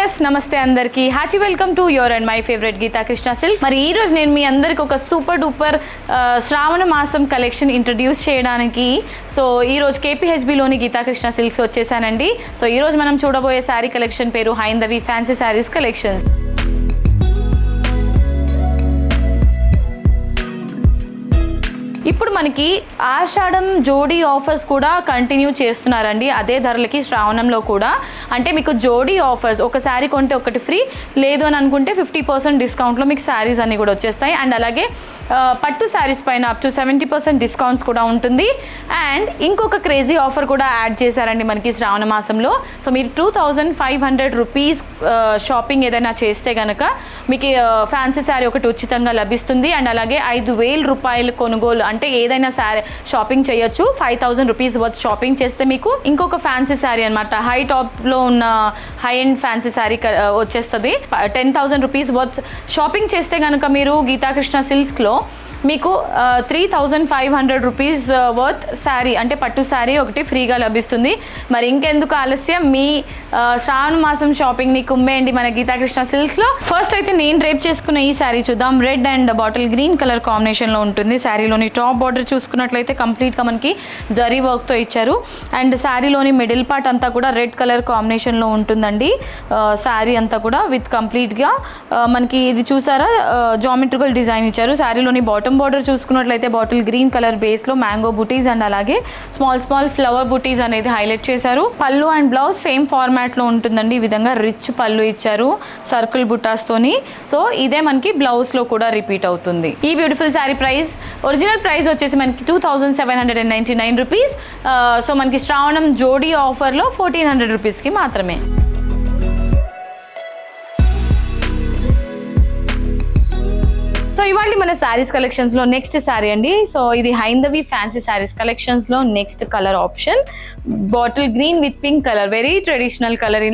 Viewers నమస్తే అందరికీ hearty welcome to your and my favourite Geetha Krishna silk. మరి ఈ రోజు నేను మీ అందరికి ఒక సూపర్ డూపర్ శ్రావణ మాసం కలెక్షన్ ఇంట్రడ్యూస్ చేయడానికి ఈ రోజు KPHBలోని గీతా కృష్ణ సిల్క్స్ వచ్చేసానండి. ఈ రోజు మనం చూడబోయే శారీ కలెక్షన్ పేరు హైందవి ఫ్యాన్సీ శారీస్ కలెక్షన్స్. ఇప్పుడు మనకి ఆషాఢం జోడీ ఆఫర్స్ కూడా కంటిన్యూ చేస్తున్నారండి. అదే ధరలకి శ్రావణంలో కూడా, అంటే మీకు జోడీ ఆఫర్స్ ఒక శారీ కొంటే ఒకటి ఫ్రీ, లేదు అని అనుకుంటే 50% డిస్కౌంట్లో మీకు శారీస్ అన్నీ కూడా వచ్చేస్తాయి. అండ్ అలాగే పట్టు శారీస్ పైన అప్ టు 70% డిస్కౌంట్స్ కూడా ఉంటుంది. అండ్ ఇంకొక క్రేజీ ఆఫర్ కూడా యాడ్ చేశారండి మనకి శ్రావణ మాసంలో. మీరు 2500 రూపీస్ షాపింగ్ ఏదైనా చేస్తే కనుక మీకు ఫ్యాన్సీ శారీ ఒకటి ఉచితంగా లభిస్తుంది. అండ్ అలాగే 5000 రూపాయలు కొనుగోలు అంటే ఏదైనా శారీ షాపింగ్ చేయొచ్చు. 5000 రూపీస్ వర్త్ షాపింగ్ చేస్తే మీకు ఇంకొక ఫ్యాన్సీ శారీ అనమాట, హై టాప్లో ఉన్న హై అండ్ ఫ్యాన్సీ శారీ వచ్చేస్తుంది. 10,000 రూపీస్ వర్త్ షాపింగ్ చేస్తే కనుక మీరు గీతాకృష్ణ సిల్క్స్లో మీకు 3500 రూపీస్ వర్త్ శారీ అంటే పట్టు శారీ ఒకటి ఫ్రీగా లభిస్తుంది. మరి ఇంకెందుకు ఆలస్యం, మీ శ్రావణ మాసం షాపింగ్ని కుమ్మేయండి మన గీతాకృష్ణ సిల్క్స్లో. ఫస్ట్ అయితే నేను డ్రేప్ చేసుకున్న ఈ శారీ చూద్దాం. Red and bottle green colour కాంబినేషన్లో ఉంటుంది. శారీలోని టాప్ బార్డర్ చూసుకున్నట్లయితే కంప్లీట్గా మనకి జరీ వర్క్తో ఇచ్చారు. అండ్ శారీలోని మిడిల్ పార్ట్ అంతా కూడా రెడ్ కలర్ కాంబినేషన్లో ఉంటుందండి. శారీ అంతా కూడా విత్ కంప్లీట్గా మనకి ఇది చూసారా జామెట్రికల్ డిజైన్ ఇచ్చారు. శారీలోని బాటమ్ బార్డర్ చూసుకున్నట్లయితే బాటిల్ గ్రీన్ కలర్ బేస్ లో మ్యాంగో బుటీస్ అండ్ అలాగే స్మాల్ ఫ్లవర్ బుటీస్ అనేది హైలైట్ చేశారు. పళ్ళు అండ్ బ్లౌజ్ సేమ్ ఫార్మాట్ లో ఉంటుందండి. ఈ విధంగా రిచ్ పళ్ళు ఇచ్చారు సర్కిల్ బుటాస్ తోని. ఇదే మనకి బ్లౌజ్ లో కూడా రిపీట్ అవుతుంది. ఈ beautiful sari price, original price వచ్చేసి మనకి 2799 రూపీస్. మనకి శ్రావణం జోడీ ఆఫర్ లో 1400 రూపీస్ కి మాత్రమే. ఇవాళ మన శారీస్ కలెక్షన్స్ లో నెక్స్ట్ శారీ అండి. ఇది హైందవి ఫ్యాన్సీ శారీస్ కలెక్షన్స్ లో next colour option bottle green with pink colour, very traditional colour.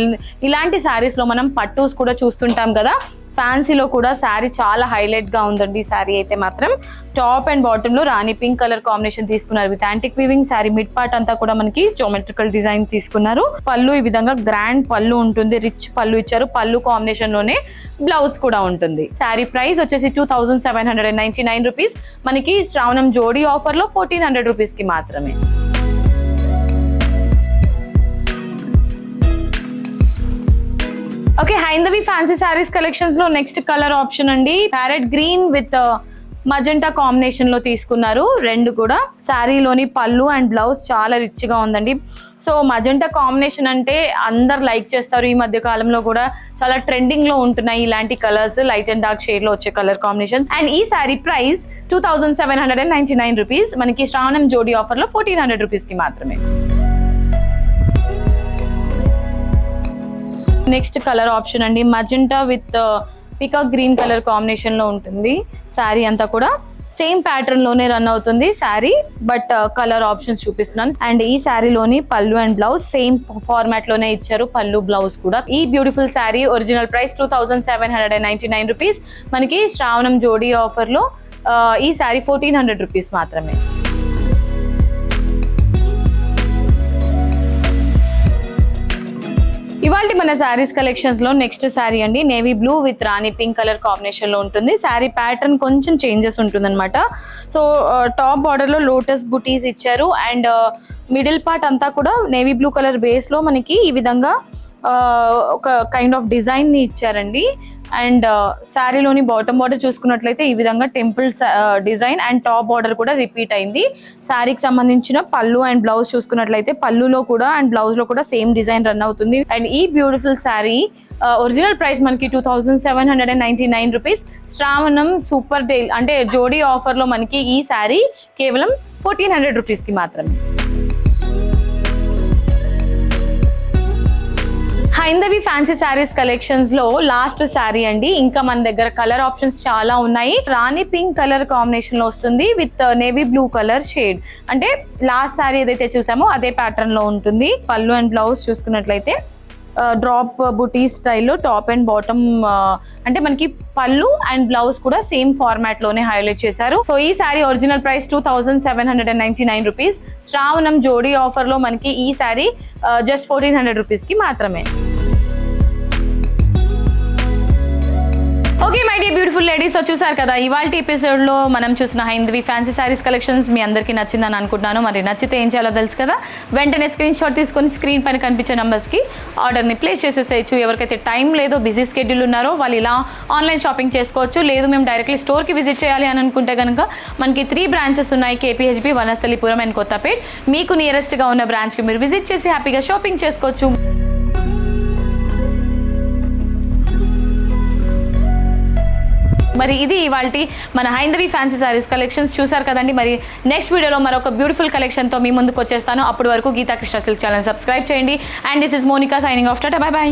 ఇలాంటి శారీస్ లో మనం పట్టూస్ కూడా చూస్తుంటాం కదా, ఫ్యాన్సీలో కూడా శారీ చాలా హైలైట్ గా ఉందండి. ఈ శారీ అయితే మాత్రం టాప్ అండ్ బాటమ్ లో రాణి పింక్ కలర్ కాంబినేషన్ తీసుకున్నారు with antique weaving. Sari mid part అంతా కూడా మనకి జోమెట్రికల్ డిజైన్ తీసుకున్నారు. పళ్ళు ఈ విధంగా గ్రాండ్ పళ్ళు ఉంటుంది, రిచ్ పళ్ళు ఇచ్చారు. పళ్ళు కాంబినేషన్ లోనే బ్లౌజ్ కూడా ఉంటుంది. శారీ ప్రైస్ వచ్చేసి 2799 రూపీస్. మనకి శ్రావణం జోడీ ఆఫర్ లో 1400 రూపీస్ కి మాత్రమే. Okay, Haindavi fancy saris collections లో నెక్స్ట్ కలర్ ఆప్షన్ అండి. Parrot green with magenta combination లో తీసుకున్నారు. రెండు కూడా శారీలోని పళ్ళు అండ్ బ్లౌజ్ చాలా రిచ్ గా ఉందండి. మజెంటా కాంబినేషన్ అంటే అందరు లైక్ చేస్తారు. ఈ మధ్య కాలంలో కూడా చాలా ట్రెండింగ్ లో ఉంటున్నాయి ఇలాంటి colours, light and dark shade లో వచ్చే కలర్ కాంబినేషన్స్. అండ్ ఈ శారీ ప్రైస్ 2799 రూపీస్. మనకి శ్రావణం జోడీ ఆఫర్ లో 1400 రూపీస్ కి మాత్రమే. నెక్స్ట్ కలర్ ఆప్షన్ అండి, magenta with peacock green colour combination లో ఉంటుంది. శారీ అంతా కూడా సేమ్ ప్యాటర్న్ లోనే రన్ అవుతుంది శారీ, బట్ కలర్ ఆప్షన్స్ చూపిస్తున్నాను. అండ్ ఈ శారీలోని పళ్ళు అండ్ బ్లౌజ్ సేమ్ ఫార్మాట్ లోనే ఇచ్చారు, పళ్ళు బ్లౌజ్ కూడా. ఈ beautiful sari original price 2799 rupees. మనకి శ్రావణం జోడీ ఆఫర్ లో ఈ శారీ 1400 రూపీస్ మాత్రమే. ఇవాళ మన శారీస్ కలెక్షన్స్ లో నెక్స్ట్ శారీ అండి, navy blue with Rani pink colour combination లో ఉంటుంది. శారీ ప్యాటర్న్ కొంచెం చేంజెస్ ఉంటుంది అనమాట. టాప్ బార్డర్ లో లోటస్ బుటీస్ ఇచ్చారు. అండ్ మిడిల్ పార్ట్ అంతా కూడా నేవీ బ్లూ కలర్ బేస్ లో మనకి ఈ విధంగా ఒక కైండ్ ఆఫ్ డిజైన్ ని ఇచ్చారండి. అండ్ శారీలోని బాటమ్ బార్డర్ చూసుకున్నట్లయితే ఈ విధంగా temple design and top border కూడా రిపీట్ అయింది. శారీకి సంబంధించిన పళ్ళు అండ్ బ్లౌజ్ చూసుకున్నట్లయితే పళ్ళులో కూడా అండ్ బ్లౌజ్ లో కూడా సేమ్ డిజైన్ రన్ అవుతుంది. అండ్ ఈ బ్యూటిఫుల్ శారీ ఒరిజినల్ ప్రైస్ మనకి 2799 రూపీస్. శ్రావణం సూపర్ డేల్ అంటే జోడీ ఆఫర్ లో మనకి ఈ శారీ కేవలం 1400 రూపీస్ కి మాత్రమే. హైందవి ఫ్యాన్సీ శారీస్ కలెక్షన్స్ లో లాస్ట్ శారీ అండి. ఇంకా మన దగ్గర కలర్ ఆప్షన్స్ చాలా ఉన్నాయి. రాణి పింక్ కలర్ కాంబినేషన్ లో వస్తుంది with navy blue colour shade. అంటే లాస్ట్ శారీ ఏదైతే చూసామో అదే ప్యాటర్న్ లో ఉంటుంది. పళ్ళు అండ్ బ్లౌజ్ చూసుకున్నట్లయితే డ్రాప్ బుటీ స్టైల్లో టాప్ అండ్ బాటమ్ అంటే మనకి పళ్ళు అండ్ బ్లౌజ్ కూడా సేమ్ ఫార్మాట్ లోనే హైలైట్ చేశారు. సో ఈ సారీ ఒరిజినల్ ప్రైస్ 2799 రూపీస్. శ్రావణం జోడీ ఆఫర్ లో మనకి ఈ సారీ జస్ట్ 1400 రూపీస్ కి మాత్రమే. బ్యూటిఫుల్ లేడీస్ చూసారు కదా, ఇవాళ ఎపిసోడ్లో మనం చూసిన హైందవి ఫ్యాన్సీ శారీస్ కలెక్షన్స్ మీ అందరికీ నచ్చిందని అనుకుంటున్నాను. మరి నచ్చితే ఏం చేయాలో తెలుసు కదా, వెంటనే స్క్రీన్ షాట్ తీసుకొని స్క్రీన్ పైన కనిపించే నెంబర్స్కి ఆర్డర్ని ప్లేస్ చేసేసేయచ్చు. ఎవరికైతే టైం లేదో బిజీ స్కెడ్యూల్ ఉన్నారో వాళ్ళు ఇలా ఆన్లైన్ షాపింగ్ చేసుకోవచ్చు. లేదు మేము డైరెక్ట్లీ స్టోర్కి విజిట్ చేయాలి అని అనుకుంటే కనుక మనకి 3 బ్రాంచెస్ ఉన్నాయి, KPHB, వనస్థలిపురం అండ్ కొత్తపేట్. మీకు నియరెస్ట్గా ఉన్న బ్రాంచ్కి మీరు విజిట్ చేసి హ్యాపీగా షాపింగ్ చేసుకోవచ్చు. మరి ఇది ఇవాళ మన హైందవి ఫ్యాన్సీ శారీస్ కలెక్షన్స్ చూసారు కదండి. మరి నెక్స్ట్ వీడియోలో మరొక బ్యూటిఫుల్ కలెక్షన్తో మీ ముందుకు వచ్చేస్తాను. అప్పటి వరకు Geetha Krishna silk channel subscribe చేయండి. And this is Monika signing off. Tata, bye by.